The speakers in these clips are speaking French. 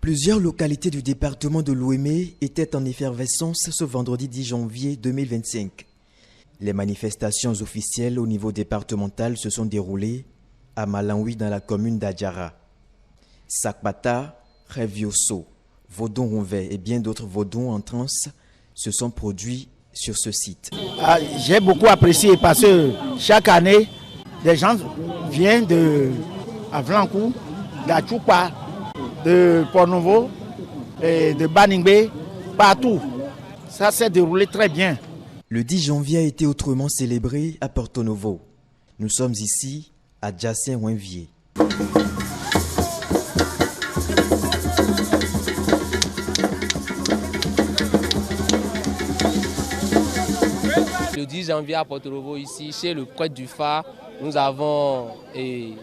Plusieurs localités du département de l'Ouémé étaient en effervescence ce vendredi 10 janvier 2025. Les manifestations officielles au niveau départemental se sont déroulées à Malangoui dans la commune d'Adjara. Sakpata, Revioso, Vaudon Rouvet et bien d'autres Vaudons en transe se sont produits sur ce site. J'ai beaucoup apprécié parce que chaque année, des gens viennent de Avlancourt, d'Achoupa, de Port-Nouveau, et de Baningbe, partout. Ça s'est déroulé très bien. Le 10 janvier a été autrement célébré à Porto Novo. Nous sommes ici à Djassin-Ouinvier. Le 10 janvier à Porto Novo, ici, chez le prêtre du phare, nous avons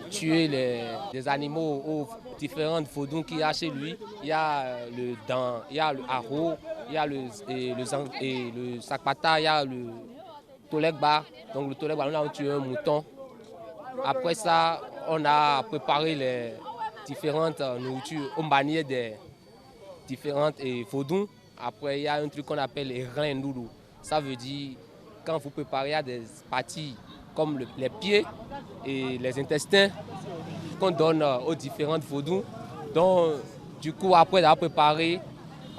tué les animaux aux différentes vaudons qu'il y a chez lui. Il y a le dent, il y a le haro, il y a le sakpata, il y a le tolegba. Donc le tolegba, nous avons tué un mouton. Après ça, on a préparé les différentes nourritures au manier des différentes vaudons. Après, il y a un truc qu'on appelle les reins noulou. Ça veut dire, quand vous préparez, il y a des parties comme les pieds et les intestins qu'on donne aux différentes vaudous. Donc, du coup, après d'avoir préparé,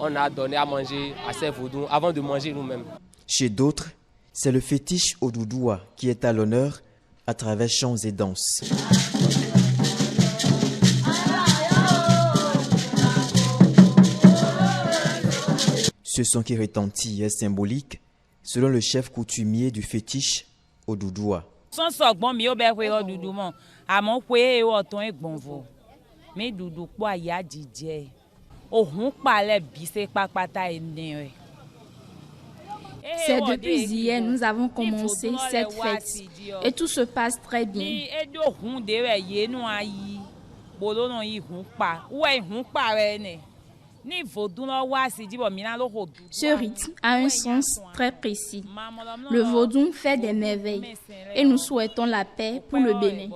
on a donné à manger à ces vaudous avant de manger nous-mêmes. Chez d'autres, c'est le fétiche au doudoua qui est à l'honneur à travers chants et danses. Ce son qui retentit est symbolique, selon le chef coutumier du fétiche au doudoua. Son sogbon mi obe kwe dudu mon amon kwe e oton egbon vo mi dudu po aya jije ohun pale bi se papata ene. C'est depuis hier nous avons commencé cette fête et tout se passe très bien. Ce rythme a un sens très précis. Le vaudou fait des merveilles et nous souhaitons la paix pour le Bénin.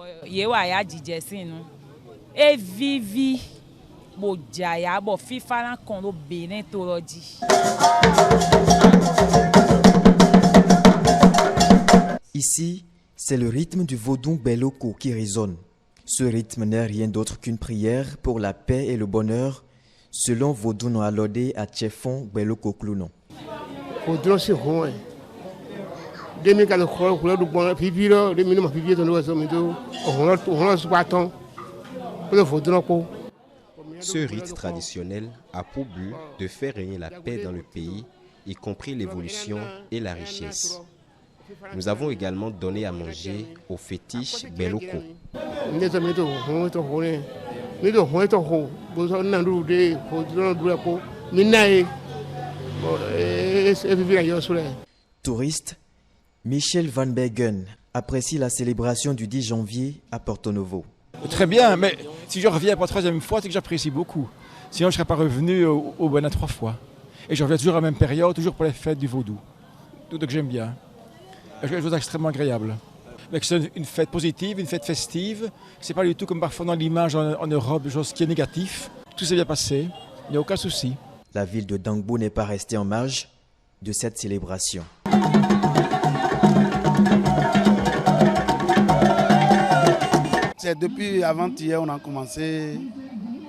Ici, c'est le rythme du vaudou Beloko qui résonne. Ce rythme n'est rien d'autre qu'une prière pour la paix et le bonheur, selon Vaudou no Alodé à Tchefon Beloko Clounon. Ce rite traditionnel a pour but de faire régner la paix dans le pays, y compris l'évolution et la richesse. Nous avons également donné à manger au fétiche Beloko. Touriste, Michel Van Bergen apprécie la célébration du 10 janvier à Porto Novo. Très bien, mais si je reviens pour la troisième fois, c'est que j'apprécie beaucoup. Sinon, je ne serais pas revenu au Bénin 3 fois. Et je reviens toujours à la même période, toujours pour les fêtes du vaudou. Tout ce que j'aime bien. Quelque chose d'extrêmement agréable. Mais c'est une fête positive, une fête festive. C'est pas du tout comme parfois dans l'image en Europe, des choses qui est négatif. Tout s'est bien passé, il n'y a aucun souci. La ville de Dangbo n'est pas restée en marge de cette célébration. C'est depuis avant-hier on a commencé.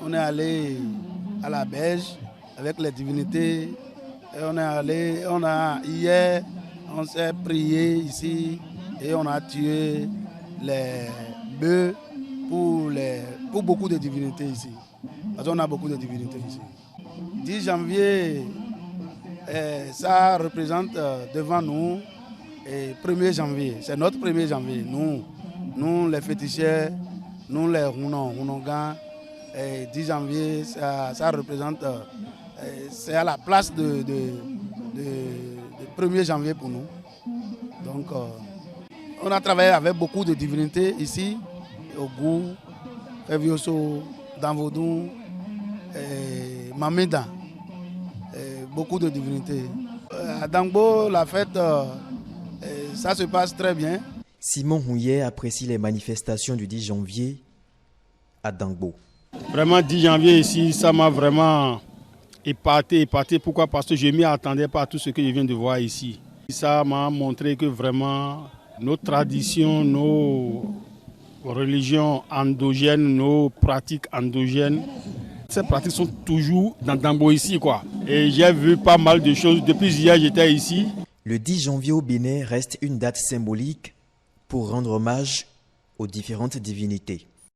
On est allé à la berge avec les divinités. Et hier, on s'est prié ici et on a tué les bœufs pour beaucoup de divinités ici. Parce qu'on a beaucoup de divinités ici. 10 janvier, ça représente devant nous et 1er janvier. C'est notre 1er janvier. Nous les féticheurs, nous les Runongans, 10 janvier, ça représente, c'est à la place de 1er janvier pour nous. Donc, on a travaillé avec beaucoup de divinités ici, au Goût, Revioso, dans Vaudou, Mameda, beaucoup de divinités. À Dangbo, la fête, ça se passe très bien. Simon Houillet apprécie les manifestations du 10 janvier à Dangbo. Vraiment 10 janvier ici, ça m'a vraiment épaté. Pourquoi? Parce que je ne m'y attendais pas à tout ce que je viens de voir ici. Ça m'a montré que vraiment nos traditions, nos religions endogènes, nos pratiques endogènes, ces pratiques sont toujours dans Dambo ici, quoi. Et j'ai vu pas mal de choses. Depuis hier, j'étais ici. Le 10 janvier au Bénin reste une date symbolique pour rendre hommage aux différentes divinités.